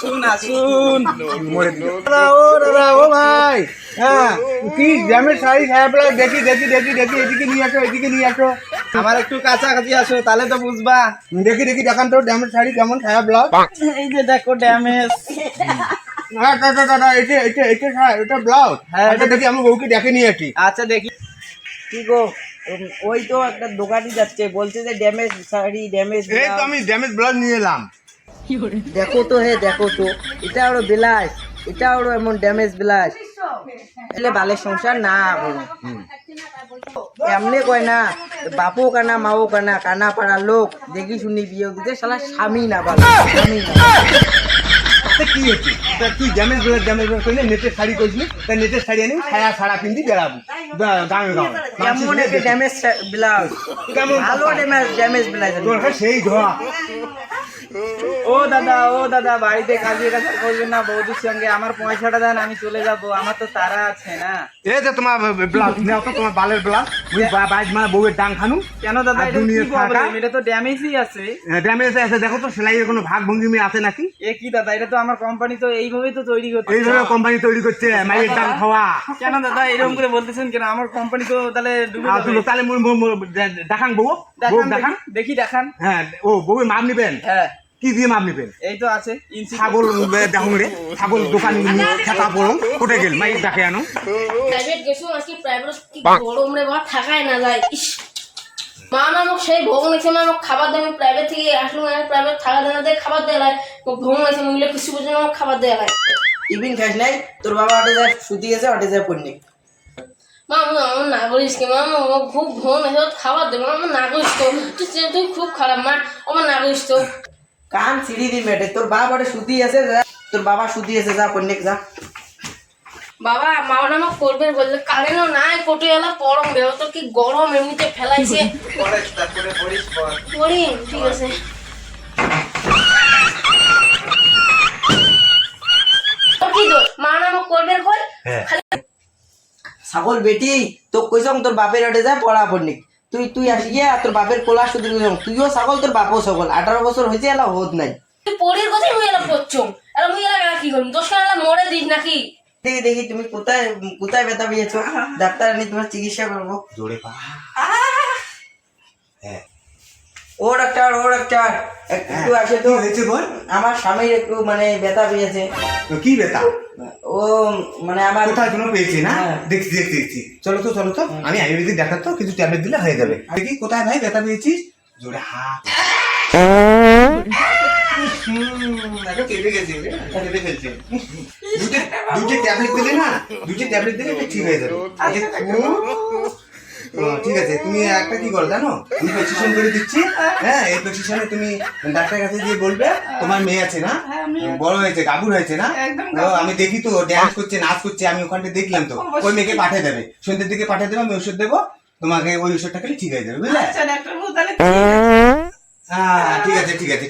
আসুন আসুন। ও ভাই, হ্যাঁ কি ড্যামেজ শাড়ি খারাপ লাগে, দেখি দেখি দেখি দেখি, এদিকে নিয়ে আসো, এদিকে নিয়ে আসো। আমার একটু কাছাকাছি আসো, তাহলে তো বুঝবা। দেখি দেখি দেখান তো ড্যামেজ শাড়ি কেমন খারাপ লাগ। এই যে দেখো ড্যামেজ। এটা ব্লাউজ। হ্যাঁ, আচ্ছা দেখি আমি বউকে দেখে নিয়ে আসি। আচ্ছা দেখি। কি গো, ওই তো একটা দোকানি যাচ্ছে, বলছে যে ড্যামেজ শাড়ি, ড্যামেজ। এই তো আমি ড্যামেজ ব্লাউজ নিয়ে এলাম। দেখো তো, হে দেখো তো, এটা ওর বিলাস, এটা ওর এমন ড্যামেজ বিলাস। এলে বালের সংসার না বলো, এমনি কয় না, বাপও কানা মাও কানা, কানা পাড়ার লোক দেখি শুনি বিয়ে দিতে, শালা স্বামী না ভালো, স্বামী না। কি হচ্ছে তা, কি ড্যামেজ ব্লাউজ করলে নেটের শাড়ি করছিলি, তা নেটের শাড়ি আনি ছায়া সারা পিন্দি বেড়াবো গাঁয়ে গাঁয়ে। কেমন একটা ড্যামেজ ব্লাউজ, কেমন ভালো ড্যামেজ ব্লাউজ। তোর সেই ধোয়া। ও দাদা বাড়িতে কাজে কাজ করবেন না বৌদির সঙ্গে, আমার পয়সাটা দেন, আমি চলে যাব, আমার তো তারা আছে না। এই যে তোমার ব্লাউজ নাও তো, তোমার বালের ব্লাউজ, বাইক মানে বউয়ের ডাং খানু। কেন দাদা, এটা কি প্রবলেম? এটা তো ড্যামেজই আছে। ড্যামেজ আছে, দেখো তো সেলাইয়ের কোনো ভাগ ভঙ্গিমি আছে নাকি। এ কি দাদা, এটা তো আমার কোম্পানি তো এইভাবেই তো তৈরি করছে। এইভাবে কোম্পানি তৈরি করছে মায়ের ডাং খাওয়া। কেন দাদা এরকম করে বলতেছেন কেন? আমার কোম্পানি তো তাহলে ডুবে যাবে। তাহলে দেখান বউ, দেখান দেখি দেখান। হ্যাঁ, ও বউয়ের মাপ নিবেন? হ্যাঁ, কি দিয়ে মাপ নিবেন? এই তো আছে ইঞ্চি। ছাগল দেখুন রে, ছাগল দোকান খেতা পড়ো কোটে গেল মাই ডাকে আনো। প্রাইভেট গেছো আজকে, প্রাইভেট কি গরম রে বাবা, থাকায় না যায়। ইস, মা আমাকে সেই ভোগ নিয়েছে, মা আমাকে খাবার দেয়, প্রাইভেট থেকে আসলো, প্রাইভেট থাকা দেয় না, দেয় খাবার দেওয়া হয়, ভোগ নিয়েছে মহিলা কিছু বুঝে আমাকে খাবার দেওয়া হয়। টিফিন খাস নাই, তোর বাবা অটে যায় শুতি গেছে, অটে যায় পড়নি। মা আমি আমার না করিস কে, মা আমার খুব ভোগ নিয়েছে, খাবার দেবো, আমার না করিস তো, তুই খুব খারাপ মা, আমার না করিস তো। কান ছিড়ি দি মেটে, তোর বাবা অটে শুতি আছে, তোর বাবা শুতি আছে, যা পড়নি যা। বাবা মা ওটা আমাকে করবে বললে, কারেন্টও নাই, কোটে এলা পরম বেরো, তো কি গরম এমনিতে ফেলাইছে। করি ঠিক আছে। কি দোষ, মা আমাকে করবে কই, ছাগল বেটি তো কইসং তোর বাপের অটে যায় পড়া পড়নি, তুই আসি গিয়া তোর বাপের কোলা শুধু তুইও ছাগল, তোর বাপও ছাগল, 18 বছর হয়েছে, এলা হোদ নাই। তুই পরির কথাই মুই এলা করছো, এলা মুই এলা কি করবো, দোষ কেন এলা মরে দিস নাকি? দেখি দেখি তুমি কোথায় কোথায় ব্যথা পেয়েছো, ডাক্তার আনি তোমার চিকিৎসা করবো। জোরে পা। হ্যাঁ, ও ডাক্তার একটু আসে তো, হয়েছে বল। আমার স্বামীর একটু মানে ব্যথা পেয়েছে। কি বেতা? ও মানে আমার কোথায় কোনো পেয়েছি না? হ্যাঁ। দেখছি দেখছি দেখছি, চলো তো চলো তো, আমি আয়ুর্বেদিক ডাক্তার তো, কিছু ট্যাবলেট দিলে হয়ে যাবে। দেখি কোথায় ভাই ব্যথা পেয়েছিস, জোরে হাত। কেটে গেছে, কেটে ফেলছে। দুটো ট্যাবলেট দিলে না, দুটো ট্যাবলেট দিলে ঠিক হয়ে যাবে। ঠিক আছে, তুমি একটা কি করো জানো, আমি প্রেসক্রিপশন করে দিচ্ছি। হ্যাঁ, এই প্রেসক্রিপশনে তুমি ডাক্তারের কাছে গিয়ে বলবে তোমার মেয়ে আছে না, বড় হয়েছে, গাভুর হয়েছে না, আমি দেখি তো ড্যান্স করছে, নাচ করছে, আমি ওখানটা দেখলাম তো, ওই মেয়েকে পাঠিয়ে দেবে, সন্ধ্যের দিকে পাঠিয়ে দেবে, আমি ওষুধ দেবো তোমাকে, ওই ওষুধটা খেলে ঠিক হয়ে যাবে, বুঝলে? হ্যাঁ ঠিক আছে ঠিক আছে।